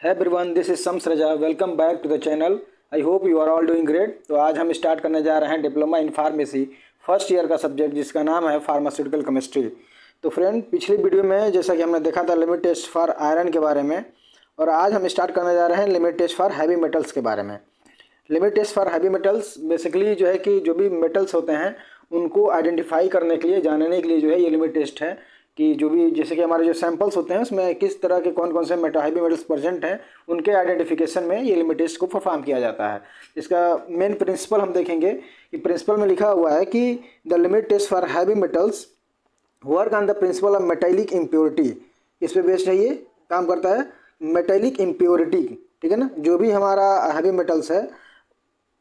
है everyone, this is Shams Raza. Welcome back to the channel. I hope you are all doing great. तो आज हम start करने जा रहे हैं diploma in pharmacy first year का सब्जेक्ट जिसका नाम है फार्मास्यूटिकल केमिस्ट्री। तो फ्रेंड, पिछली वीडियो में जैसा कि हमने देखा था लिमिट टेस्ट फॉर आयरन के बारे में, और आज हम स्टार्ट करने जा रहे हैं limit test for heavy metals के बारे में। Limit test for heavy metals basically जो है कि जो भी मेटल्स होते हैं उनको आइडेंटिफाई करने के लिए, जानने के लिए जो है ये लिमिट टेस्ट है कि जो भी जैसे कि हमारे जो सैंपल्स होते हैं उसमें किस तरह के कौन कौन से हैवी मेटल्स प्रेजेंट हैं, उनके आइडेंटिफिकेशन में ये लिमिट टेस्ट को परफॉर्म किया जाता है। इसका मेन प्रिंसिपल हम देखेंगे कि प्रिंसिपल में लिखा हुआ है कि the limit test for heavy metals work on the principle of metallic impurity. इस पर बेस्ड है, ये काम करता है मेटेलिक इम्प्योरिटी। ठीक है ना, जो भी हमारा हैवी मेटल्स है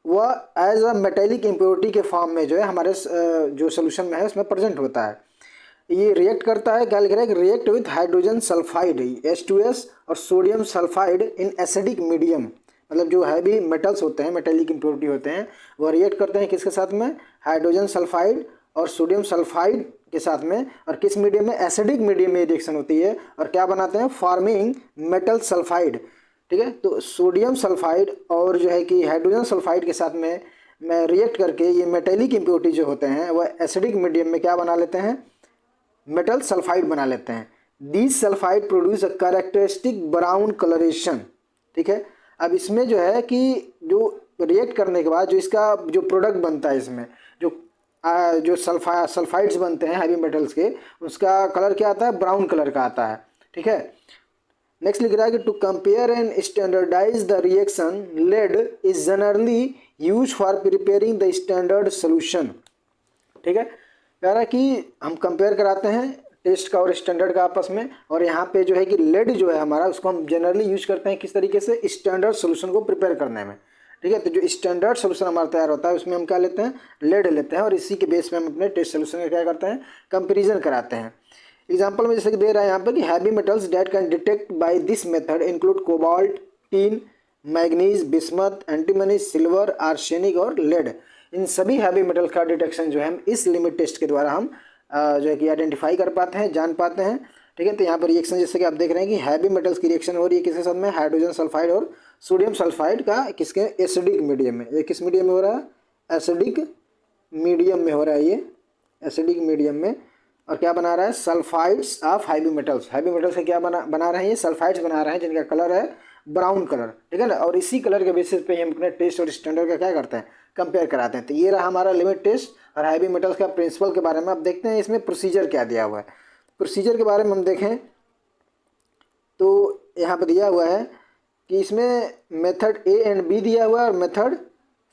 वह एज अ मेटेलिक इम्प्योरिटी के फॉर्म में जो है हमारे जो सोल्यूशन में है उसमें प्रेजेंट होता है। ये रिएक्ट करता है, क्या लिख रहा है कि react with hydrogen sulphide H2S और sodium sulphide in acidic medium. मतलब जो हैवी मेटल्स होते हैं, मेटेलिक इम्प्योरिटी होते हैं, वह रिएक्ट करते हैं किसके साथ में? हाइड्रोजन सल्फाइड और सोडियम सल्फाइड के साथ में। और किस मीडियम में? एसिडिक मीडियम में रिएक्शन होती है। और क्या बनाते हैं? Forming metal sulphide. ठीक है, तो सोडियम सल्फाइड और जो है कि हाइड्रोजन सल्फाइड के साथ में रिएक्ट करके ये मेटेलिक इम्प्योरिटी जो होते हैं वह एसिडिक मीडियम में क्या बना लेते हैं? मेटल सल्फाइड बना लेते हैं। These sulphide produce a characteristic brown colouration. ठीक है, अब इसमें जो है कि जो रिएक्ट करने के बाद जो इसका जो प्रोडक्ट बनता है, इसमें जो सल्फाइड्स बनते हैं हैवी मेटल्स के, उसका कलर क्या आता है? ब्राउन कलर का आता है। ठीक है, नेक्स्ट लिख रहा है कि to compare and standardise the reaction lead is generally use for preparing the standard solution. ठीक है, कह रहा है कि हम कंपेयर कराते हैं टेस्ट का और स्टैंडर्ड का आपस में, और यहाँ पे जो है कि लेड जो है हमारा उसको हम जनरली यूज करते हैं किस तरीके से? स्टैंडर्ड सोल्यूशन को प्रिपेयर करने में। ठीक है, तो जो स्टैंडर्ड सोल्यूशन हमारा तैयार होता है उसमें हम क्या लेते हैं? लेड लेते हैं, और इसी के बेस पे हम अपने टेस्ट सोल्यूशन का क्या करते हैं? कंपेरिजन कराते हैं। एग्जाम्पल में जैसे कि दे रहा है यहाँ पर कि heavy metals that can detect by this method include cobalt, tin, manganese, bismuth, antimony, silver, arsenic और लेड। इन सभी हैवी मेटल का डिटेक्शन जो है हम इस लिमिट टेस्ट के द्वारा हम जो है कि आइडेंटिफाई कर पाते हैं, जान पाते हैं। ठीक है, तो यहाँ पर रिएक्शन जैसे कि आप देख रहे हैं कि हैवी मेटल्स की रिएक्शन हो रही है किसके साथ में? हाइड्रोजन सल्फाइड और सोडियम सल्फाइड का किसके? एसिडिक मीडियम में। ये किस मीडियम में हो रहा है? एसिडिक मीडियम में हो रहा है, ये एसिडिक मीडियम में। और क्या बना रहा है? Sulphides of heavy metals. Heavy metals से क्या बना रहे हैं? ये सल्फाइड्स बना रहे हैं जिनका कलर है ब्राउन कलर। ठीक है ना, और इसी कलर के बेसिस पे हम अपने टेस्ट और स्टैंडर्ड का क्या करते हैं? कंपेयर कराते हैं। तो ये रहा हमारा लिमिट टेस्ट और हैवी मेटल्स का प्रिंसिपल के बारे में। अब देखते हैं इसमें प्रोसीजर क्या दिया हुआ है। प्रोसीजर के बारे में हम देखें तो यहाँ पर दिया हुआ है कि इसमें मेथड A एंड B दिया हुआ है और मेथड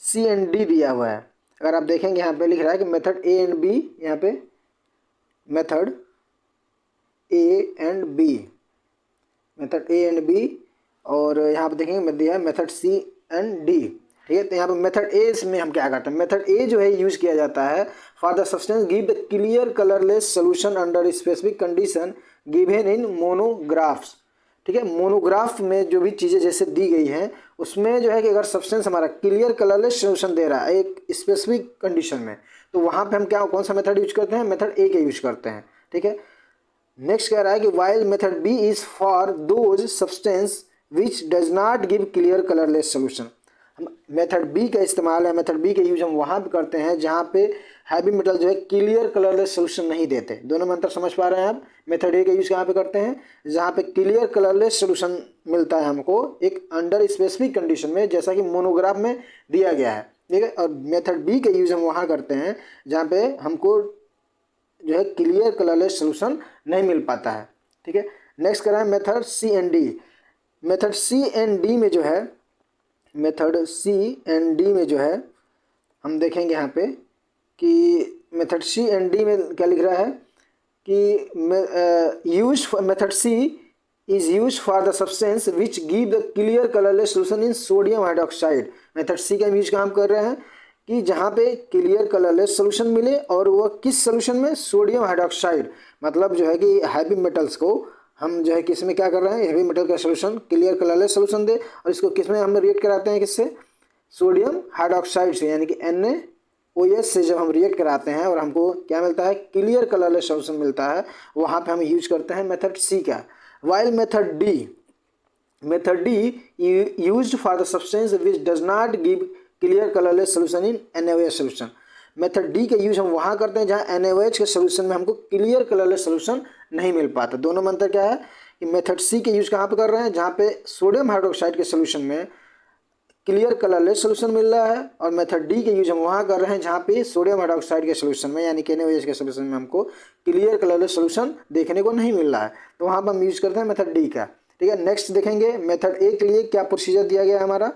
C एंड D दिया हुआ है। अगर आप देखेंगे यहाँ पे लिख रहा है कि मेथड A एंड B, यहाँ पे method A and B, method A and B, और यहाँ पे देखेंगे दिया है मेथड C एंड D। ठीक है, तो यहाँ पे मेथड ए में हम क्या करते हैं? मेथड ए जो है यूज किया जाता है for the substance give the clear colourless solution under specific condition given in monographs. ठीक है, मोनोग्राफ में जो भी चीज़ें जैसे दी गई हैं उसमें जो है कि अगर सब्सटेंस हमारा क्लियर कलरलेस सोल्यूशन दे रहा है एक स्पेसिफिक कंडीशन में, तो वहाँ पे हम क्या कौन सा मेथड यूज करते हैं? मेथड ए के यूज करते हैं। ठीक है, नेक्स्ट कह रहा है कि while method B is for those substance which does not give clear colourless solution. Method B का इस्तेमाल है, मेथड बी के यूज हम वहाँ पे करते हैं जहाँ पे हैवी मेटल जो है क्लियर कलरलेस सोल्यूशन नहीं देते। दोनों में अंतर समझ पा रहे हैं आप? मेथड ए का यूज कहाँ पे करते हैं? जहाँ पे क्लियर कलरलेस सोल्यूशन मिलता है हमको एक अंडर स्पेसिफिक कंडीशन में, जैसा कि मोनोग्राफ में दिया गया है। ठीक है, और मेथड बी का यूज हम वहाँ करते हैं जहाँ पे हमको जो है क्लियर कलरलेस सोल्यूशन नहीं मिल पाता है। ठीक है, नेक्स्ट करें method C and D. Method C and D में जो है, मेथड सी एंड डी में जो है हम देखेंगे यहाँ पे कि मेथड सी एंड डी में क्या लिख रहा है कि use method C is use for the substance which give the clear colourless solution in sodium hydroxide. Method C का यूज काम कर रहे हैं कि जहाँ पे क्लियर कलरलेस सोल्यूशन मिले, और वह किस सोल्यूशन में? Sodium hydroxide. मतलब जो है कि हैवी मेटल्स को हम जो है किस में क्या कर रहे हैं? हैवी मेटल का सोल्यूशन क्लियर कलरलेस सोल्यूशन दे, और इसको किस में हम रिएक्ट कराते हैं? किससे? सोडियम हाइड्रोक्साइड से, यानी कि NaOH से जब हम रिएक्ट कराते हैं और हमको क्या मिलता है? क्लियर कलरलेस सोल्यूशन मिलता है, वहाँ पे हम यूज करते हैं मेथड सी का। While method D, method D used for the substance which does not give clear colourless solution in NaOH solution. Method D का यूज हम वहाँ करते हैं जहाँ NaOH के सोल्यूशन में हमको क्लियर कलरलेस सोल्यूशन नहीं मिल पाता। दोनों में अंतर क्या है कि मेथड सी के यूज कहाँ पे कर रहे हैं, जहाँ पे सोडियम हाइड्रोक्साइड के सोल्यूशन में क्लियर कलरलेस सोल्यूशन मिल रहा है, और मेथड डी के यूज हम वहाँ कर रहे हैं जहाँ पे सोडियम हाइड्रोक्साइड के सोल्यूशन में यानी कि NaOH के सोल्यूशन में हमको क्लियर कलरलेस सोल्यूशन देखने को नहीं मिल रहा है, तो वहाँ पर हम यूज करते हैं मेथड डी का। ठीक है, नेक्स्ट देखेंगे मेथड ए के लिए क्या प्रोसीजर दिया गया है हमारा।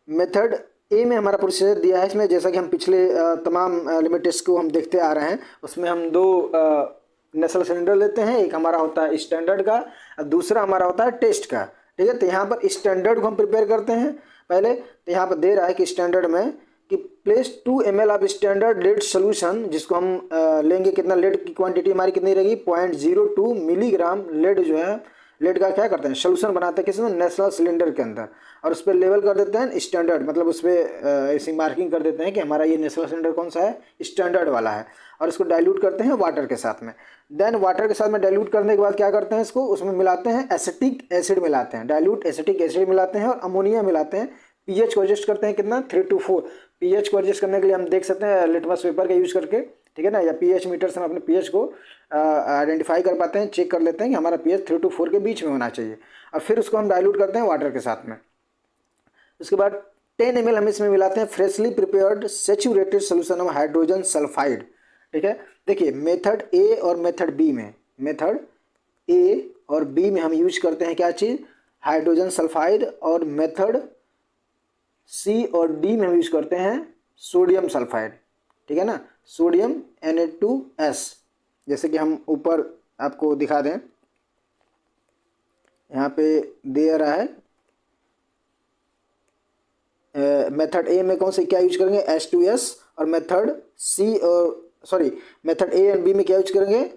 मेथड ए में हमारा प्रोसीजर दिया है इसमें, जैसा कि हम पिछले तमाम लिमिट टेस्ट को हम देखते आ रहे हैं, उसमें हम दो नेशनल सिलेंडर लेते हैं, एक हमारा होता है स्टैंडर्ड का और दूसरा हमारा होता है टेस्ट का। ठीक है, तो यहाँ पर स्टैंडर्ड को हम प्रिपेयर करते हैं पहले। तो यहाँ पर दे रहा है कि स्टैंडर्ड में कि place 2 ml of standard lead solution, जिसको हम लेंगे कितना, लेड की क्वांटिटी हमारी कितनी रहेगी 0.02 मिलीग्राम लेड जो है, लेड का क्या करते हैं सोल्यूशन बनाते हैं किसमें, नेशनल सिलेंडर के अंदर, और उस पर लेवल कर देते हैं स्टैंडर्ड, मतलब उस पर ऐसी मार्किंग कर देते हैं कि हमारा ये नेशनल सिलेंडर कौन सा है, स्टैंडर्ड वाला है, और इसको डाइल्यूट करते हैं वाटर के साथ में। देन वाटर के साथ में डाइल्यूट करने के बाद क्या करते हैं, इसको उसमें मिलाते हैं एसिटिक एसिड मिलाते हैं, डाइल्यूट एसिटिक एसिड मिलाते हैं और अमोनिया मिलाते हैं। पीएच को एडजस्ट करते हैं कितना 3 to 4। पीएच को एडजस्ट करने के लिए हम देख सकते हैं लिटमस पेपर का यूज़ करके, ठीक है ना, या पीएच मीटर से हम अपने पीएच को आइडेंटिफाई कर पाते हैं, चेक कर लेते हैं कि हमारा पीएच 3 to 4 के बीच में होना चाहिए, और फिर उसको हम डाइल्यूट करते हैं वाटर के साथ में। उसके बाद 10 ml हम इसमें मिलाते हैं freshly prepared saturated solution of hydrogen sulphide. ठीक है, देखिए मेथड ए और मेथड बी में, मेथड ए और बी में हम यूज करते हैं क्या चीज़, हाइड्रोजन सल्फाइड, और मेथड सी और डी में हम यूज करते हैं सोडियम सल्फाइड। ठीक है ना, सोडियम Na2S, जैसे कि हम ऊपर आपको दिखा दें, यहाँ पे दे रहा है मेथड ए में कौन से क्या यूज करेंगे H2S, और मेथड सी और मेथड ए एंड बी में क्या यूज करेंगे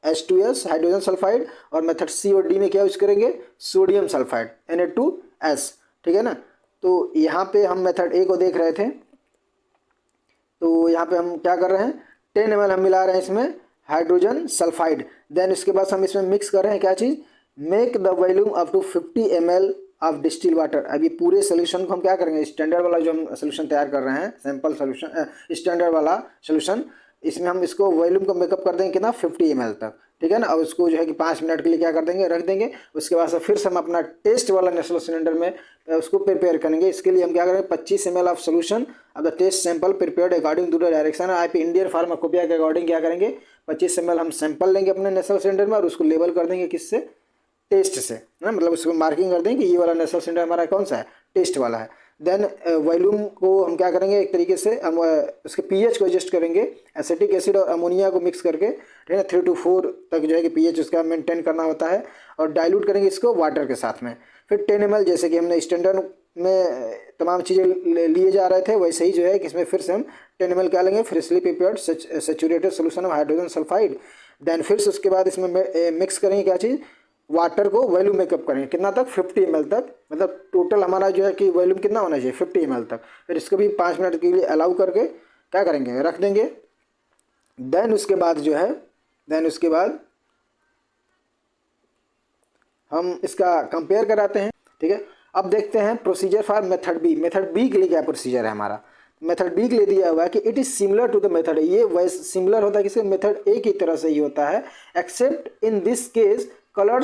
H2S हाइड्रोजन सल्फाइड, और मेथड सी और डी में क्या यूज करेंगे सोडियम सल्फाइड Na2S। ठीक है ना, तो यहाँ पे हम मेथड ए को देख रहे थे, तो यहाँ पे हम क्या कर रहे हैं 10 ml हम मिला रहे हैं इसमें हाइड्रोजन सल्फाइड। देन इसके बाद हम इसमें मिक्स कर रहे हैं क्या चीज़, make the volume up to 50 ml of distil water. अब ये पूरे सोल्यूशन को हम क्या करेंगे, स्टैंडर्ड वाला जो हम सोल्यूशन तैयार कर रहे हैं, सैंपल सोल्यूशन स्टैंडर्ड वाला सोल्यूशन, इसमें हम इसको वॉल्यूम को मेकअप कर देंगे कितना 50 ml तक। ठीक है ना, और उसको जो है कि 5 मिनट के लिए क्या कर देंगे, रख देंगे। उसके बाद से फिर से हम अपना टेस्ट वाला नेशनल सिलेंडर में उसको प्रिपेयर करेंगे। इसके लिए हम क्या करेंगे 25 ml ऑफ सोल्यूशन अब the test sample prepared according to the direction IP Indian pharmacopoeia के अकॉर्डिंग क्या करेंगे 25 ml हम सैंपल लेंगे अपने नेशनल सिलेंडर में, और उसको लेबल कर देंगे किससे, टेस्ट से ना, मतलब उसको मार्किंग कर देंगे कि ये वाला नेशनल सिलेंडर हमारा कौन सा है, टेस्ट वाला है। देन वॉल्यूम को हम क्या करेंगे, एक तरीके से हम उसके पीएच को एडजस्ट करेंगे, एसिटिक एसिड और अमोनिया को मिक्स करके, ठीक है ना, 3 to 4 तक जो है कि पीएच उसका मेंटेन करना होता है, और डाइल्यूट करेंगे इसको वाटर के साथ में। फिर 10 ml जैसे कि हमने स्टैंडर्ड में तमाम चीज़ें लिए जा रहे थे, वैसे ही जो है कि इसमें फिर से हम 10 ml क्या लेंगे, freshly prepared saturated solution of hydrogen sulphide. Then फिर से उसके बाद इसमें मिक्स करेंगे क्या चीज़, वाटर को वॉल्यूम मेकअप करेंगे कितना तक 50 ml तक, मतलब टोटल हमारा जो है कि वॉल्यूम कितना होना चाहिए 50 ml तक। फिर इसको भी 5 मिनट के लिए अलाउ करके क्या करेंगे, रख देंगे। देन उसके बाद जो है, देन उसके बाद हम इसका कंपेयर कराते हैं। ठीक है, अब देखते हैं procedure for method B. Method B के लिए क्या प्रोसीजर है हमारा, मेथड बी के लिए दिया हुआ है कि it is similar to the method A. ये वैसे सिमिलर होता है किसी मेथड ए की तरह से ही होता है, except in this case colour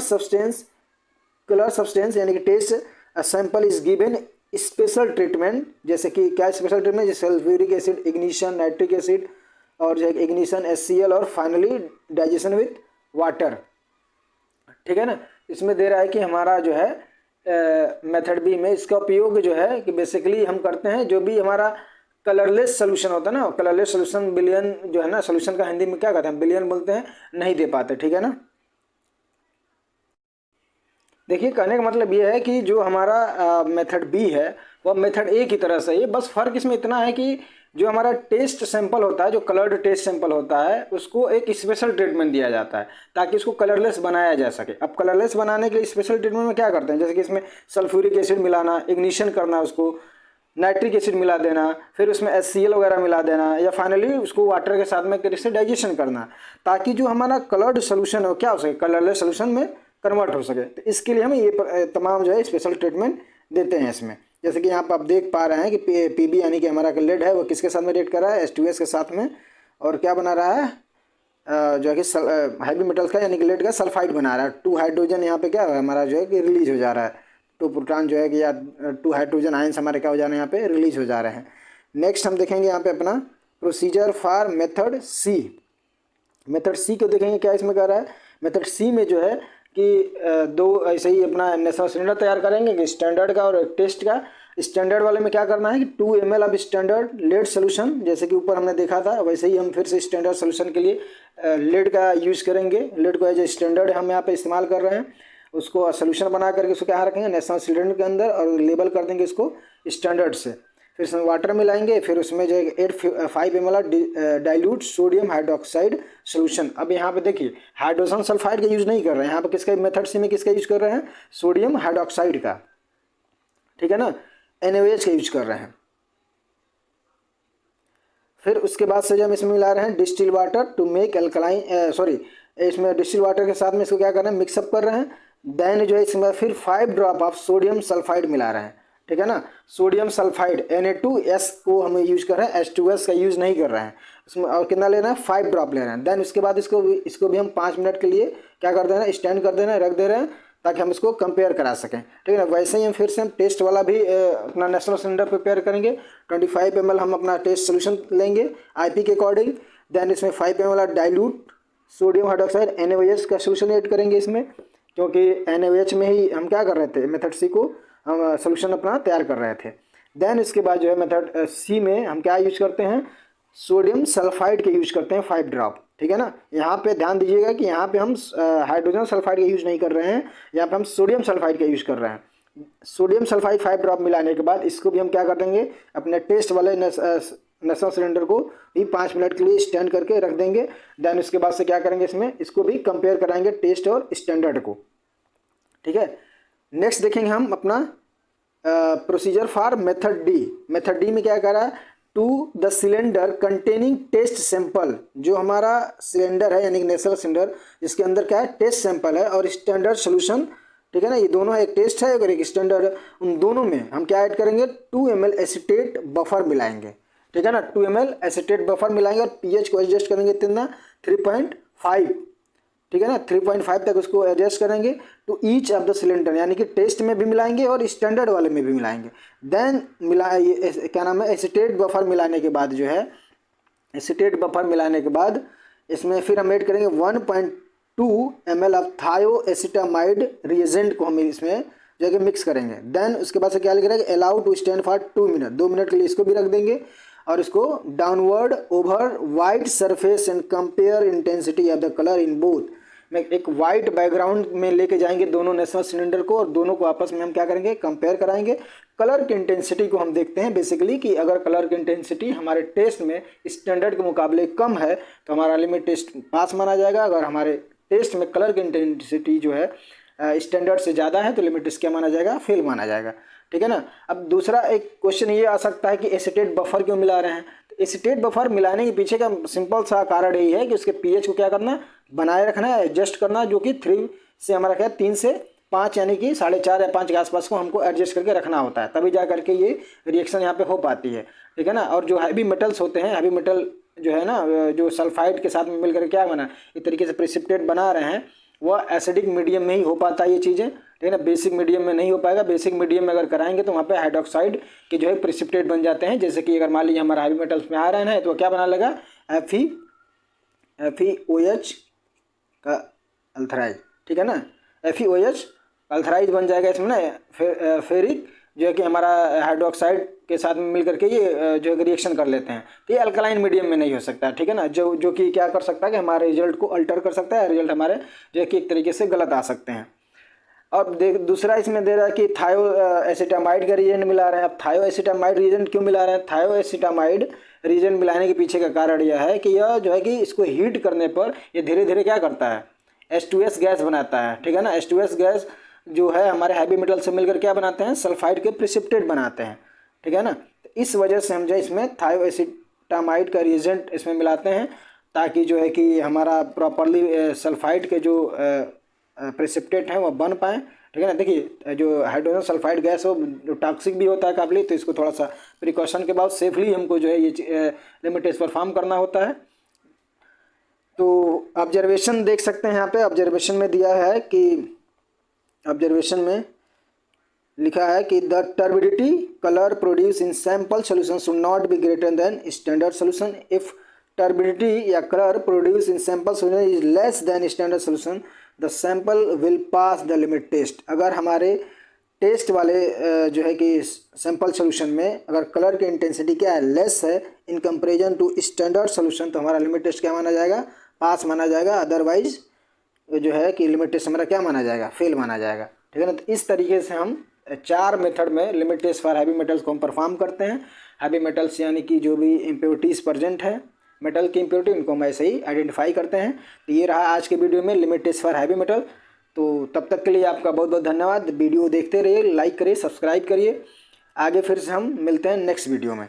substance यानी कि test sample is given special treatment. जैसे कि क्या स्पेशल ट्रीटमेंट, जैसे sulphuric acid ignition, nitric acid, और जो है इग्निशन HCl, और फाइनली डाइजेशन विथ वाटर। ठीक है ना, इसमें दे रहा है कि हमारा जो है मेथड बी में इसका उपयोग जो है कि बेसिकली हम करते हैं जो भी हमारा कलरलेस सोल्यूशन होता है ना, कलरलेस सोल्यूशन विलयन जो है ना, सोल्यूशन का हिंदी में क्या कहते हैं, विलयन बोलते हैं, नहीं दे पाते। ठीक है ना, देखिए कहने का मतलब ये है कि जो हमारा मेथड बी है वह मेथड ए की तरह से ही, बस फ़र्क इसमें इतना है कि जो हमारा टेस्ट सैंपल होता है, जो कलर्ड टेस्ट सैंपल होता है, उसको एक स्पेशल ट्रीटमेंट दिया जाता है ताकि उसको कलरलेस बनाया जा सके। अब कलरलेस बनाने के लिए स्पेशल ट्रीटमेंट में क्या करते हैं, जैसे कि इसमें सल्फ्यूरिक एसिड मिलाना, इग्निशन करना, उसको नाइट्रिक एसिड मिला देना, फिर उसमें HCl वगैरह मिला देना, या फाइनली उसको वाटर के साथ में इससे डाइजेशन करना, ताकि जो हमारा कलर्ड सोल्यूशन हो क्या हो सके, कलरलेस सोल्यूशन में कन्वर्ट हो सके। तो इसके लिए हम ये तमाम जो है स्पेशल ट्रीटमेंट देते हैं इसमें। जैसे कि यहाँ पर आप देख पा रहे हैं कि पीबी यानी कि हमारा लेड है वो किसके साथ में रिएक्ट कर रहा है, H2S के साथ में, और क्या बना रहा है जो है कि हैवी मेटल्स का यानी कि लेड का सल्फाइड बना रहा है। 2 हाइड्रोजन यहाँ पे क्या है हमारा जो है कि रिलीज हो जा रहा है, 2 प्रोटॉन जो है कि या 2 हाइड्रोजन आयंस हमारे क्या हो जा रहे हैं यहाँ पे रिलीज हो जा रहे हैं। नेक्स्ट हम देखेंगे यहाँ पे अपना procedure for method C. Method C को देखेंगे क्या इसमें कह रहा है। मेथड सी में जो है कि दो ऐसे ही अपना नेशनल सिलेंडर तैयार करेंगे कि स्टैंडर्ड का और एक टेस्ट का। स्टैंडर्ड वाले में क्या करना है कि 2 ml of standard lead solution, जैसे कि ऊपर हमने देखा था वैसे ही हम फिर से स्टैंडर्ड सोल्यूशन के लिए लेड का यूज़ करेंगे। लेड को एज ए स्टैंडर्ड हम यहाँ पे इस्तेमाल कर रहे हैं। उसको सोल्यूशन बना करके उसको क्या रखेंगे नेशनल सिलेंडर के अंदर और लेबल कर देंगे इसको स्टैंडर्ड से। फिर उसमें वाटर मिलाएंगे, फिर उसमें जो है 5 ml dilute sodium hydroxide solution. अब यहाँ पे देखिए हाइड्रोजन सल्फाइड का यूज़ नहीं कर रहे हैं, यहाँ पे किसका मेथड सी में किसका यूज़ कर रहे हैं, सोडियम हाइड्रोक्साइड का, ठीक है ना, NaOH का यूज कर रहे हैं। फिर उसके बाद से जब हम इसमें मिला रहे हैं distil water to make alkaline, इसमें डिस्टिल वाटर के साथ में इसको क्या कर रहे हैं मिक्सअप कर रहे हैं। देन जो है इसमें फिर 5 ड्रॉप ऑफ सोडियम सल्फाइड मिला रहे हैं, ठीक है ना। सोडियम सल्फाइड Na2S को हम यूज कर रहे हैं, H2S का यूज नहीं कर रहे हैं इसमें। और कितना ले रहे हैं 5 ड्रॉप ले रहे हैं। देन उसके बाद इसको भी हम 5 मिनट के लिए क्या कर दे रहे हैं स्टैंड कर दे रहे हैं, रख दे रहे हैं ताकि हम इसको कंपेयर करा सकें, ठीक है ना। वैसे ही हम फिर से हम टेस्ट वाला भी अपना नेशनल सिलेंडर प्रिपेयर करेंगे। 25 ml हम अपना टेस्ट सोल्यूशन लेंगे IP के अकॉर्डिंग। देन इसमें 5 ml dilute sodium hydroxide NaOH का सोल्यूशन ऐड करेंगे इसमें, क्योंकि NaOH में ही हम क्या कर रहे थे मेथड सी को हम सोल्यूशन अपना तैयार कर रहे थे। देन इसके बाद जो है मेथड सी में हम क्या यूज करते हैं सोडियम सल्फाइड के यूज करते हैं 5 ड्रॉप, ठीक है ना। यहाँ पे ध्यान दीजिएगा कि यहाँ पे हम हाइड्रोजन सल्फाइड का यूज नहीं कर रहे हैं, यहाँ पे हम सोडियम सल्फाइड का यूज कर रहे हैं। सोडियम सल्फाइड 5 ड्रॉप मिलाने के बाद इसको भी हम क्या कर देंगे अपने टेस्ट वाले नेशनल सिलेंडर को भी 5 मिनट के लिए स्टैंड करके रख देंगे। देन उसके बाद से क्या करेंगे इसमें इसको भी कंपेयर कराएंगे टेस्ट और स्टैंडर्ड को, ठीक है। नेक्स्ट देखेंगे हम अपना procedure for method D. Method D में क्या कर रहा है to the cylinder containing test sample. जो हमारा सिलेंडर है यानी कि नेशनल सिलेंडर जिसके अंदर क्या है टेस्ट सैंपल है और स्टैंडर्ड सोल्यूशन, ठीक है ना। ये दोनों एक टेस्ट है और एक स्टैंडर्ड है। उन दोनों में हम क्या ऐड करेंगे 2 ml एसीटेट बफर मिलाएंगे, ठीक है ना। 2 ml एसीटेट बफर मिलाएंगे और pH को एडजस्ट करेंगे कितना 3.5, ठीक है ना। 3.5 तक उसको एडजस्ट करेंगे to each of the cylinder, यानी कि टेस्ट में भी मिलाएंगे और स्टैंडर्ड वाले में भी मिलाएंगे। देन क्या नाम है एसीटेट बफर मिलाने के बाद जो है एसीटेट बफर मिलाने के बाद इसमें फिर हम ऐड करेंगे 1.2 ml ऑफ थायोएसिटामाइड रिएजेंट को हम इसमें जो है मिक्स करेंगे। देन उसके बाद से क्या लिख रहा है allow to stand for 2 minute, 2 minute के लिए इसको भी रख देंगे और इसको downward over white surface and compare intensity of the colour in both में एक वाइट बैकग्राउंड में लेके जाएंगे दोनों नेशनल सिलेंडर को और दोनों को आपस में हम क्या करेंगे कंपेयर कराएंगे। कलर की इंटेंसिटी को हम देखते हैं बेसिकली कि अगर कलर की इंटेंसिटी हमारे टेस्ट में स्टैंडर्ड के मुकाबले कम है तो हमारा लिमिट टेस्ट पास माना जाएगा। अगर हमारे टेस्ट में कलर की इंटेंसिटी जो है स्टैंडर्ड से ज़्यादा है तो लिमिट टेस्ट क्या माना जाएगा फेल माना जाएगा, ठीक है ना। अब दूसरा एक क्वेश्चन ये आ सकता है कि एसीटेट बफर क्यों मिला रहे हैं। तो एसीटेट बफर मिलाने के पीछे का सिंपल सा कारण यही है कि उसके pH को क्या करना बनाए रखना है, एडजस्ट करना, जो कि 3 से हमारा क्या 3 से 5 यानी कि 4.5 या 5 के आसपास को हमको एडजस्ट करके रखना होता है, तभी जा करके ये रिएक्शन यहाँ पे हो पाती है, ठीक है ना। और जो हैवी मेटल्स होते हैं, हैवी मेटल जो है ना जो सल्फाइड के साथ में मिलकर क्या बना एक तरीके से प्रेसिपिटेट बना रहे हैं, वह एसिडिक मीडियम में ही हो पाता है ये चीज़ें, ठीक है ना। बेसिक मीडियम में नहीं हो पाएगा। बेसिक मीडियम में अगर कराएंगे तो वहाँ पे हाइड्रोक्साइड के जो है प्रेसिपिटेट बन जाते हैं। जैसे कि अगर मान लीजिए हमारा हैवी मेटल्स में आयरन है तो क्या बना लगा FeOH का अल्थराइड, ठीक है ना। FeOH अल्थराइड बन जाएगा इसमें ना। फेरिक जो है कि हमारा हाइड्रोक्साइड के साथ में मिल करके ये जो है रिएक्शन कर लेते हैं, तो ये अल्कलाइन मीडियम में नहीं हो सकता, ठीक है ना। जो कि क्या कर सकता है कि हमारे रिजल्ट को अल्टर कर सकता है, रिजल्ट हमारे जो है कि एक तरीके से गलत आ सकते हैं। अब दूसरा इसमें दे रहा है कि थायोएसिटामाइड का रिएजेंट मिला रहे हैं। अब थायोएसिटामाइड रिएजेंट क्यों मिला रहे हैं, थायोएसिटामाइड रिएजेंट मिलाने के पीछे का कारण यह है कि यह जो है कि इसको हीट करने पर ये धीरे धीरे क्या करता है H2S गैस बनाता है, ठीक है ना। H2S गैस जो है हमारे हैवी मेटल से मिलकर क्या बनाते हैं सल्फाइड के प्रेसिपिटेट बनाते हैं, ठीक है ना। तो इस वजह से हम जो इसमें थायोएसिटामाइड का रिएजेंट इसमें मिलाते हैं ताकि जो है कि हमारा प्रॉपरली सल्फाइड के जो प्रेसिपिटेट हैं वो बन पाएँ, ठीक है ना। देखिए जो हाइड्रोजन सल्फाइड गैस हो जो टॉक्सिक भी होता है काफ़ी, तो इसको थोड़ा सा प्रिकॉशन के बाद सेफली हमको जो है ये लिमिट टेस्ट परफॉर्म करना होता है। तो ऑब्जर्वेशन देख सकते हैं यहाँ पे, ऑब्जर्वेशन में दिया है कि ऑब्जर्वेशन में लिखा है कि the turbidity colour produce in sample solution should not be greater than standard solution. If turbidity या colour produce in sample solution is less than standard solution the sample will pass the limit test. अगर हमारे test वाले जो है कि sample solution में अगर colour की इंटेंसिटी क्या है, लेस है in comparison to standard solution, तो हमारा लिमिट टेस्ट क्या माना जाएगा, पास माना जाएगा। अदरवाइज जो है कि लिमिट टेस्ट हमारा क्या माना जाएगा, फेल माना जाएगा, ठीक है ना। तो इस तरीके से हम 4 मेथड में limit test for heavy metals को हम परफॉर्म करते हैं। हैवी मेटल्स यानी कि जो भी इम्प्योरिटीज़ प्रेजेंट है, मेटल की इम्प्योरिटी, उनको हम ऐसे ही आइडेंटिफाई करते हैं। तो ये रहा आज के वीडियो में limit test for heavy metal. तो तब तक के लिए आपका बहुत बहुत धन्यवाद। वीडियो देखते रहिए, लाइक करिए, सब्सक्राइब करिए। आगे फिर से हम मिलते हैं नेक्स्ट वीडियो में।